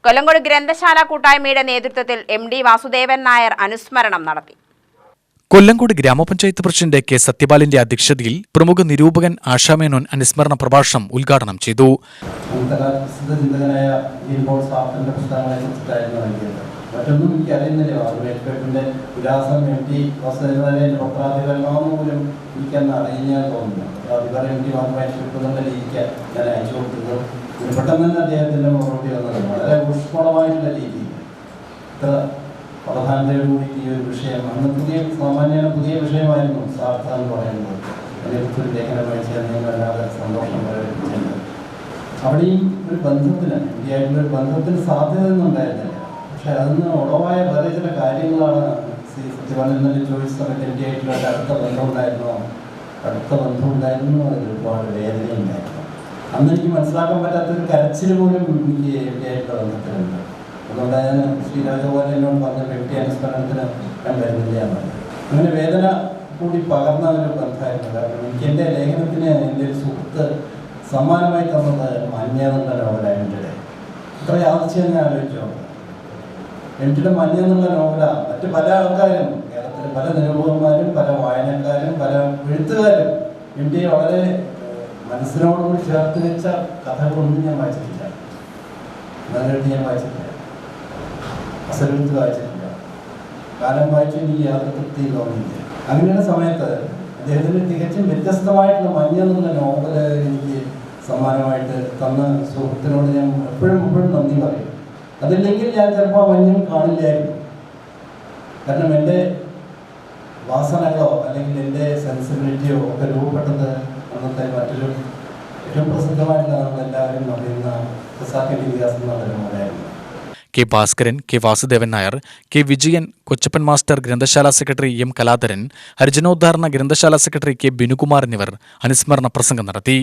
കൊല്ലങ്കോട് ഗ്രന്ഥശാല കൂട്ടായ്മയുടെ നേതൃത്വത്തിൽ എം.ഡി. വാസുദേവൻ നായർ അനുസ്മരണം നടത്തി. കൊല്ലങ്കോട് ഗ്രാമപഞ്ചായത്ത് പ്രസിഡന്റ് കെ സത്യപാലിന്റെ അധ്യക്ഷതയിൽ പ്രമുഖ നിരൂപകൻ ആശാ മേനോൻ അനുസ്മരണ പ്രഭാഷണം ഉദ്ഘാടനം ചെയ്തു. മറ്റൊന്നും എനിക്ക് അറിയുന്നില്ല. ആർമേറ്റിന്റെ വിലാസം എം.ടി. വാസുദേവനായരുടെ പത്രാധിപരമാണെന്ന് പോലും എനിക്കന്ന് അറിയാൻ തോന്നുന്നു. പത്രാധിപരം എം.ടി. വാസുദേവനായ രീതിക്ക് ഞാൻ അയച്ചു കൊടുത്തത് പെട്ടെന്ന് തന്നെ അദ്ദേഹത്തിന്റെ മറുപടി വന്നത് വളരെ ഊഷ്മളമായിട്ടുള്ള രീതി. ഇത്ര പ്രധാനതയോടുകൂടി ഈ ഒരു വിഷയം അന്ന് പുതിയ വിഷയമായിരുന്നു സാർത്ഥ എന്ന് പറയുന്നത്. അതിനെക്കുറിച്ചൊരു ലേഖനം വായിച്ചാൽ വല്ലാതെ സന്തോഷം പ്രകടിപ്പിച്ചിട്ടുണ്ട്. അവിടെയും ഒരു ബന്ധത്തിന് ഇന്ത്യയായിട്ടുള്ള ഒരു ബന്ധത്തിന് സാധ്യതയൊന്നും ഉണ്ടായിരുന്നില്ല. പക്ഷെ അതിന് ഉളവായ വേറെ ചില കാര്യങ്ങളാണ് സത്യപാലൻ ചോദിച്ച സമയത്ത് ഇന്ത്യയായിട്ടുള്ള അടുത്ത ബന്ധം ഉണ്ടായിരുന്നു. അതിൽ ഒരുപാട് വേദനയുണ്ടായിരുന്നു. അന്ന് എനിക്ക് മനസ്സിലാക്കാൻ പറ്റാത്തൊരു കരച്ചിൽ പോലും എനിക്ക് ഇന്ത്യയായിട്ടുള്ള ബന്ധത്തിലുണ്ട്. അതുകൊണ്ട് ഞാൻ ശ്രീരാജഗോപാലൻ എന്നോട് പറഞ്ഞ വ്യക്തി അനുസ്മരണത്തിന് ഞാൻ വരുന്നില്ല എന്നാണ്. അങ്ങനെ വേദന കൂടി പകർന്ന ഒരു ബന്ധമായിരുന്നു. കാരണം എനിക്ക് എൻ്റെ ലേഖനത്തിന് എൻ്റെ ഒരു സുഹൃത്ത് സമ്മാനമായി തന്നത് മഞ്ഞ എന്നുള്ള നോവലാണ്. ഇത്ര യാദൃച്ഛികം ഞാൻ ആലോചിച്ചോ. എം.ടിയുടെ മഞ്ഞ എന്നുള്ള നോവല മറ്റ് പല ആൾക്കാരും കേരളത്തിലെ പല നിരൂപകന്മാരും പല വായനക്കാരും പല എഴുത്തുകാരും എം.ടി വളരെ മനസ്സിനോടുകൂടി ചേർത്ത് വെച്ച കഥകളൊന്നും ഞാൻ വായിച്ചിട്ടില്ല. നല്ലൊരു ഞാൻ വായിച്ചിട്ടില്ല, അസലെടുത്ത് വായിച്ചിട്ടില്ല, കാലം വായിച്ചു എനിക്ക് യാതൊരു തൃപ്തിയും തോന്നിയില്ല. അങ്ങനെയുള്ള സമയത്ത് അദ്ദേഹത്തിന് തികച്ചും വ്യത്യസ്തമായിട്ടുള്ള മഞ്ഞ എന്നുള്ള നോവൽ എനിക്ക് സമ്മാനമായിട്ട് തന്ന സുഹൃത്തിനോട് ഞാൻ എപ്പോഴും നന്ദി പറയും. അതില്ലെങ്കിൽ ഞാൻ ചിലപ്പോൾ മഞ്ഞും കാണില്ലായിരുന്നു. കാരണം എൻ്റെ വാസനകളോ അല്ലെങ്കിൽ എൻ്റെ സെൻസിബിലിറ്റിയോ ഒക്കെ രൂപപ്പെട്ടത് അന്നത്തെ മറ്റൊരു ഏറ്റവും പ്രസിദ്ധമായിട്ടുള്ള നമ്മളെല്ലാവരും അറിയുന്ന ഖസാക്കിന്റെ ഇതിഹാസം എന്നുള്ള നോവലായിരുന്നു. K Bhaskaran, K Vasudevan Nair, K Vijayan, Kochappan master, ഗ്രന്ഥശാല സെക്രട്ടറി എം കലാധരൻ, ഹരിജനോദ്ധാരണ ഗ്രന്ഥശാല സെക്രട്ടറി കെ ബിനുകുമാർ എന്നിവർ അനുസ്മരണ പ്രസംഗം നടത്തി.